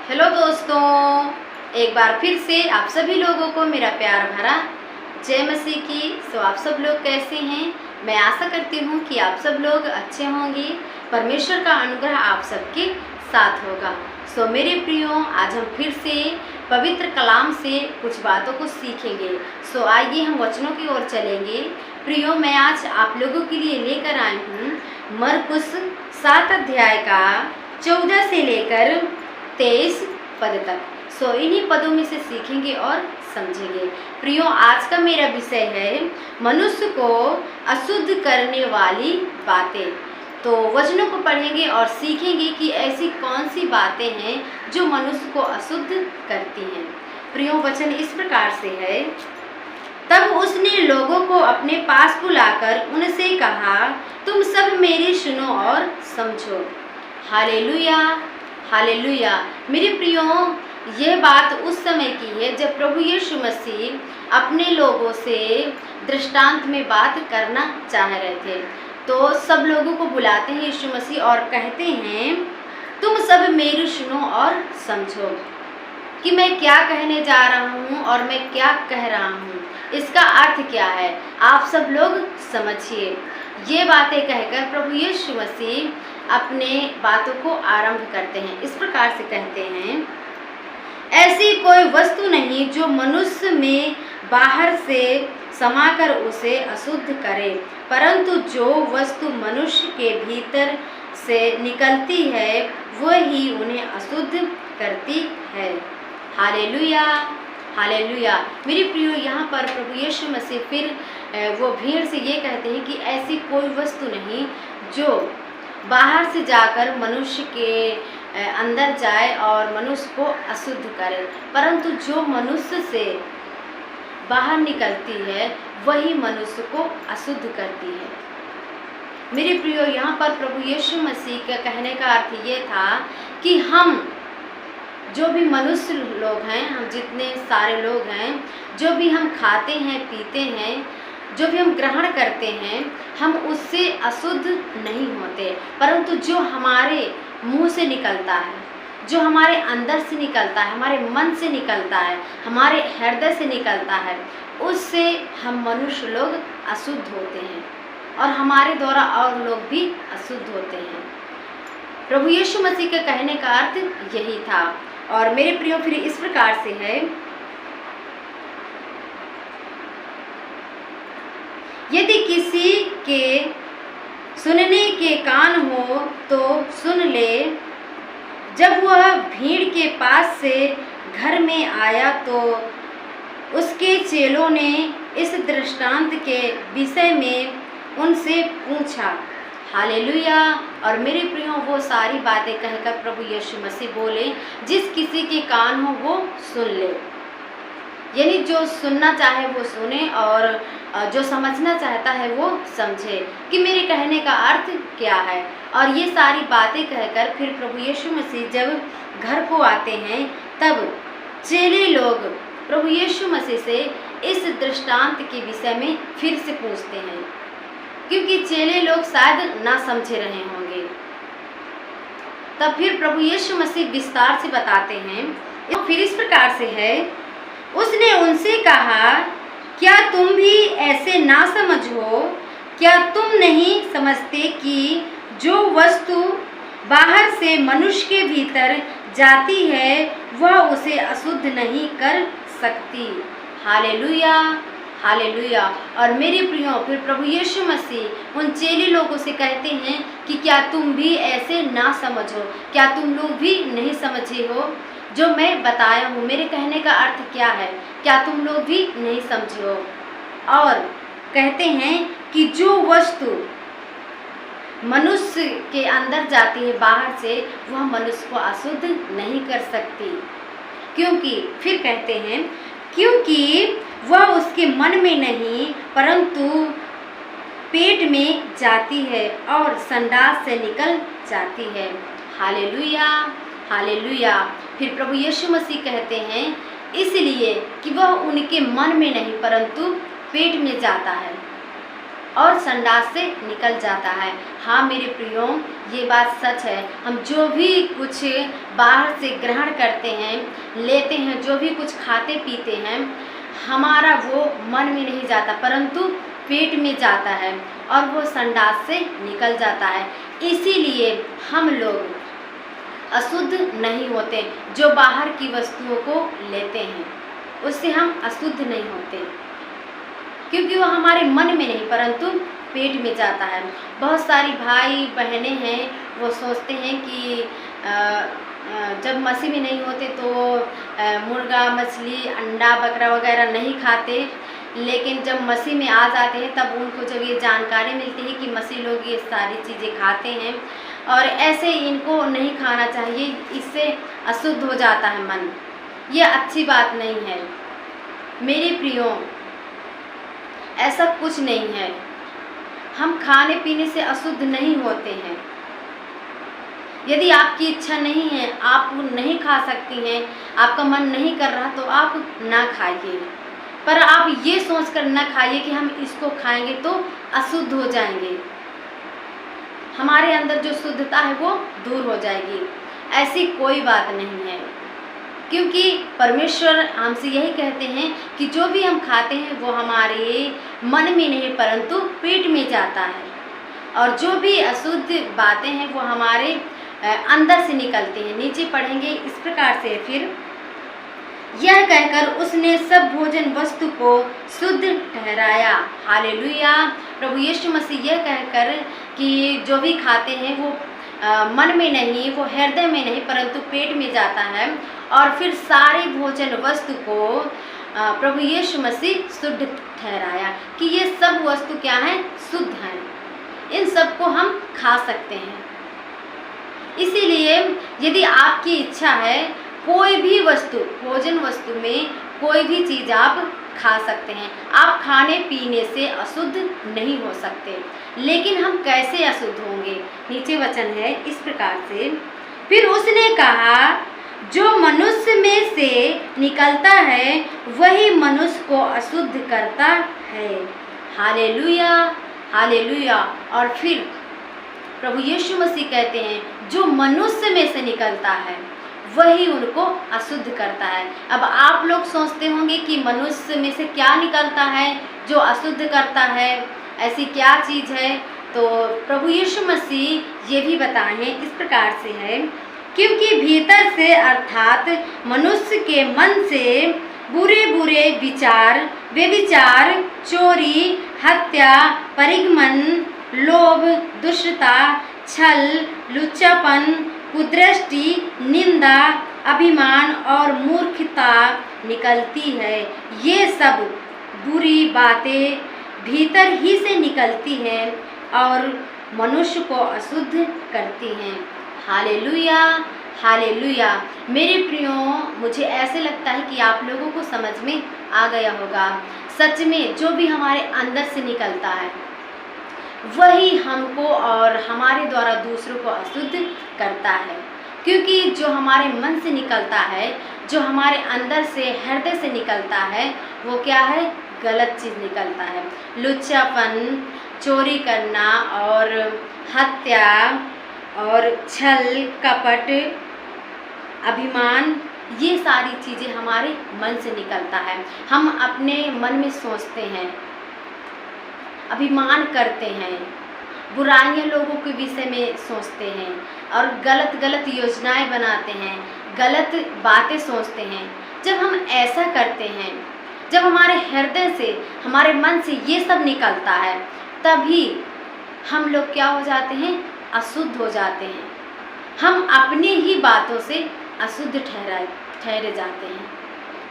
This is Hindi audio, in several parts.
हेलो दोस्तों, एक बार फिर से आप सभी लोगों को मेरा प्यार भरा जय मसीह की। सो आप सब लोग कैसे हैं? मैं आशा करती हूँ कि आप सब लोग अच्छे होंगे। परमेश्वर का अनुग्रह आप सबके साथ होगा। सो मेरे प्रियो, आज हम फिर से पवित्र कलाम से कुछ बातों को सीखेंगे। सो आइए हम वचनों की ओर चलेंगे। प्रियो, मैं आज आप लोगों के लिए लेकर आई हूँ मरकुस 7 अध्याय का 14 से लेकर 23 पद तक। सो इन्हीं पदों में से सीखेंगे और समझेंगे। प्रियो, आज का मेरा विषय है मनुष्य को अशुद्ध करने वाली बातें। तो वचनों को पढ़ेंगे और सीखेंगे कि ऐसी कौन सी बातें हैं जो मनुष्य को अशुद्ध करती हैं। प्रियो, वचन इस प्रकार से है। तब उसने लोगों को अपने पास बुलाकर उनसे कहा, तुम सब मेरी सुनो और समझो। Hallelujah, hallelujah. मेरे प्रियो, यह बात उस समय की है जब प्रभु यीशु मसीह अपने लोगों से दृष्टांत में बात करना चाह रहे थे। तो सब लोगों को बुलाते हैं यीशु मसीह और कहते हैं, तुम सब मेरी सुनो और समझो कि मैं क्या कहने जा रहा हूँ और मैं क्या कह रहा हूँ, इसका अर्थ क्या है, आप सब लोग समझिए। ये बातें कहकर प्रभु यीशु मसीह अपने बातों को आरंभ करते हैं। इस प्रकार से कहते हैं, ऐसी कोई वस्तु नहीं जो मनुष्य में बाहर से समाकर उसे अशुद्ध करे, परंतु जो वस्तु मनुष्य के भीतर से निकलती है वही उन्हें अशुद्ध करती है। Hallelujah, hallelujah. मेरे प्रियो, यहाँ पर प्रभु यीशु मसीह फिर वो भीड़ से ये कहते हैं कि ऐसी कोई वस्तु नहीं जो बाहर से जाकर मनुष्य के अंदर जाए और मनुष्य को अशुद्ध करे, परंतु जो मनुष्य से बाहर निकलती है वही मनुष्य को अशुद्ध करती है। मेरे प्रियो, यहाँ पर प्रभु यीशु मसीह के कहने का अर्थ ये था कि हम जो भी मनुष्य लोग हैं, हम जितने सारे लोग हैं, जो भी हम खाते हैं पीते हैं, जो भी हम ग्रहण करते हैं, हम उससे अशुद्ध नहीं होते, परंतु जो हमारे मुंह से निकलता है, जो हमारे अंदर से निकलता है, हमारे मन से निकलता है, हमारे हृदय से निकलता है, उससे हम मनुष्य लोग अशुद्ध होते हैं और हमारे द्वारा और लोग भी अशुद्ध होते हैं। प्रभु यीशु मसीह के कहने का अर्थ यही था। और मेरे प्रियो, फिर इस प्रकार से है, यदि किसी के सुनने के कान हो तो सुन ले। जब वह भीड़ के पास से घर में आया तो उसके चेलों ने इस दृष्टांत के विषय में उनसे पूछा। हालेलुया। और मेरे प्रियो, वो सारी बातें कहकर प्रभु यीशु मसीह बोले, जिस किसी के कान हो वो सुन ले। यानी जो सुनना चाहे वो सुने और जो समझना चाहता है वो समझे कि मेरे कहने का अर्थ क्या है। और ये सारी बातें कहकर फिर प्रभु यीशु मसीह जब घर को आते हैं तब चेले लोग प्रभु यीशु मसीह से इस दृष्टांत के विषय में फिर से पूछते हैं, क्योंकि चेले लोग शायद ना समझे रहे होंगे। तब फिर प्रभु यीशु मसीह विस्तार से बताते हैं। फिर इस प्रकार से है, उसने उनसे कहा, क्या तुम भी ऐसे ना समझो? क्या तुम नहीं समझते कि जो वस्तु बाहर से मनुष्य के भीतर जाती है वह उसे अशुद्ध नहीं कर सकती? Hallelujah, hallelujah. और मेरे प्रियो, फिर प्रभु यीशु मसीह उन चेले लोगों से कहते हैं कि क्या तुम भी ऐसे ना समझो? क्या तुम लोग भी नहीं समझे हो जो मैं बताया हूँ? मेरे कहने का अर्थ क्या है, क्या तुम लोग भी नहीं समझे हो? और कहते हैं कि जो वस्तु मनुष्य के अंदर जाती है बाहर से, वह मनुष्य को अशुद्ध नहीं कर सकती। क्योंकि फिर कहते हैं, क्योंकि वह उसके मन में नहीं परंतु पेट में जाती है और संडास से निकल जाती है। Hallelujah, hallelujah. फिर प्रभु यीशु मसीह कहते हैं, इसलिए कि वह उनके मन में नहीं परंतु पेट में जाता है। और संडास से निकल जाता है। हाँ मेरे प्रियो, ये बात सच है। हम जो भी कुछ बाहर से ग्रहण करते हैं, लेते हैं, जो भी कुछ खाते पीते हैं, हमारा वो मन में नहीं जाता परंतु पेट में जाता है और वो संडास से निकल जाता है। इसीलिए हम लोग अशुद्ध नहीं होते। जो बाहर की वस्तुओं को लेते हैं उससे हम अशुद्ध नहीं होते, क्योंकि वो हमारे मन में नहीं परंतु पेट में जाता है। बहुत सारी भाई बहनें हैं, वो सोचते हैं कि जब मसीह में नहीं होते तो मुर्गा, मछली, अंडा, बकरा वगैरह नहीं खाते, लेकिन जब मसीह में आ जाते हैं तब उनको जब ये जानकारी मिलती है कि मसीह लोग ये सारी चीज़ें खाते हैं और ऐसे इनको नहीं खाना चाहिए, इससे अशुद्ध हो जाता है मन। ये अच्छी बात नहीं है मेरे प्रियो, ऐसा कुछ नहीं है। हम खाने पीने से अशुद्ध नहीं होते हैं। यदि आपकी इच्छा नहीं है, आप नहीं खा सकती हैं, आपका मन नहीं कर रहा तो आप ना खाइए, पर आप ये सोचकर ना खाइए कि हम इसको खाएंगे तो अशुद्ध हो जाएंगे, हमारे अंदर जो शुद्धता है वो दूर हो जाएगी। ऐसी कोई बात नहीं है, क्योंकि परमेश्वर हमसे यही कहते हैं कि जो भी हम खाते हैं वो हमारे मन में नहीं परंतु पेट में जाता है, और जो भी अशुद्ध बातें हैं वो हमारे अंदर से निकलती हैं। नीचे पढ़ेंगे इस प्रकार से, फिर यह कहकर उसने सब भोजन वस्तु को शुद्ध ठहराया। हालेलुया। प्रभु यीशु मसीह यह कहकर कि जो भी खाते हैं वो मन में नहीं, वो हृदय में नहीं परंतु पेट में जाता है, और फिर सारे भोजन वस्तु को प्रभु यीशु मसीह शुद्ध ठहराया कि ये सब वस्तु क्या है, शुद्ध हैं, इन सब को हम खा सकते हैं। इसीलिए यदि आपकी इच्छा है, कोई भी वस्तु, भोजन वस्तु में कोई भी चीज़ आप खा सकते हैं। आप खाने पीने से अशुद्ध नहीं हो सकते, लेकिन हम कैसे अशुद्ध होंगे? नीचे वचन है इस प्रकार से, फिर उसने कहा जो मनुष्य में से निकलता है वही मनुष्य को अशुद्ध करता है। Hallelujah, hallelujah. और फिर प्रभु यीशु मसीह कहते हैं जो मनुष्य में से निकलता है वही उनको अशुद्ध करता है। अब आप लोग सोचते होंगे कि मनुष्य में से क्या निकलता है जो अशुद्ध करता है, ऐसी क्या चीज़ है? तो प्रभु यीशु मसीह ये भी बताए हैं, इस प्रकार से है, क्योंकि भीतर से अर्थात मनुष्य के मन से बुरे बुरे विचार, व्यभिचार, चोरी, हत्या, परिगमन, लोभ, दुष्टता, छल, लुच्चापन, कुदृष्टि, निंदा, अभिमान और मूर्खता निकलती है। ये सब बुरी बातें भीतर ही से निकलती हैं और मनुष्य को अशुद्ध करती हैं। Hallelujah, hallelujah. मेरे प्रियो, मुझे ऐसे लगता है कि आप लोगों को समझ में आ गया होगा। सच में जो भी हमारे अंदर से निकलता है वही हमको और हमारे द्वारा दूसरों को अशुद्ध करता है, क्योंकि जो हमारे मन से निकलता है, जो हमारे अंदर से, हृदय से निकलता है, वो क्या है? गलत चीज़ निकलता है। लुच्चापन, चोरी करना और हत्या और छल, कपट, अभिमान, ये सारी चीज़ें हमारे मन से निकलता है। हम अपने मन में सोचते हैं, अभिमान करते हैं, बुराइयां लोगों के विषय में सोचते हैं और गलत गलत योजनाएं बनाते हैं, गलत बातें सोचते हैं। जब हम ऐसा करते हैं, जब हमारे हृदय से, हमारे मन से ये सब निकलता है, तभी हम लोग क्या हो जाते हैं? अशुद्ध हो जाते हैं। हम अपनी ही बातों से अशुद्ध ठहरे जाते हैं।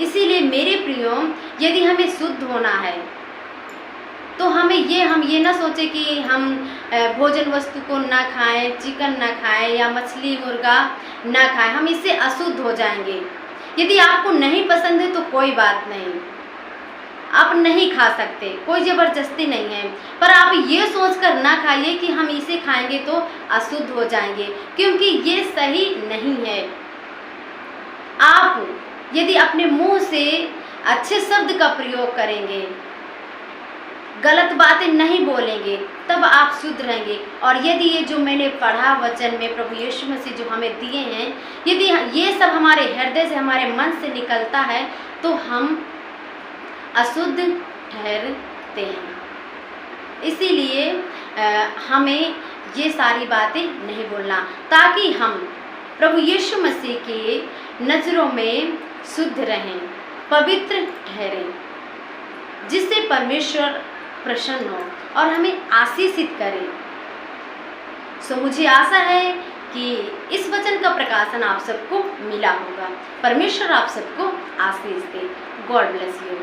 इसीलिए मेरे प्रियो, यदि हमें शुद्ध होना है तो हम ये ना सोचे कि हम भोजन वस्तु को ना खाएं, चिकन ना खाएं या मछली मुर्गा ना खाएं, हम इससे अशुद्ध हो जाएंगे। यदि आपको नहीं पसंद है तो कोई बात नहीं, आप नहीं खा सकते, कोई ज़बरदस्ती नहीं है, पर आप ये सोचकर ना खाइए कि हम इसे खाएंगे तो अशुद्ध हो जाएंगे, क्योंकि ये सही नहीं है। आप यदि अपने मुंह से अच्छे शब्द का प्रयोग करेंगे, गलत बातें नहीं बोलेंगे, तब आप शुद्ध रहेंगे। और यदि ये जो मैंने पढ़ा वचन में प्रभु यीशु मसीह जो हमें दिए हैं, यदि ये सब हमारे हृदय से, हमारे मन से निकलता है, तो हम अशुद्ध ठहरते हैं। इसीलिए हमें ये सारी बातें नहीं बोलना, ताकि हम प्रभु यीशु मसीह की नज़रों में शुद्ध रहें, पवित्र ठहरें, जिससे परमेश्वर प्रसन्न हो और हमें आशीषित करे। सो मुझे आशा है कि इस वचन का प्रकाशन आप सबको मिला होगा। परमेश्वर आप सबको आशीष दे। God bless you.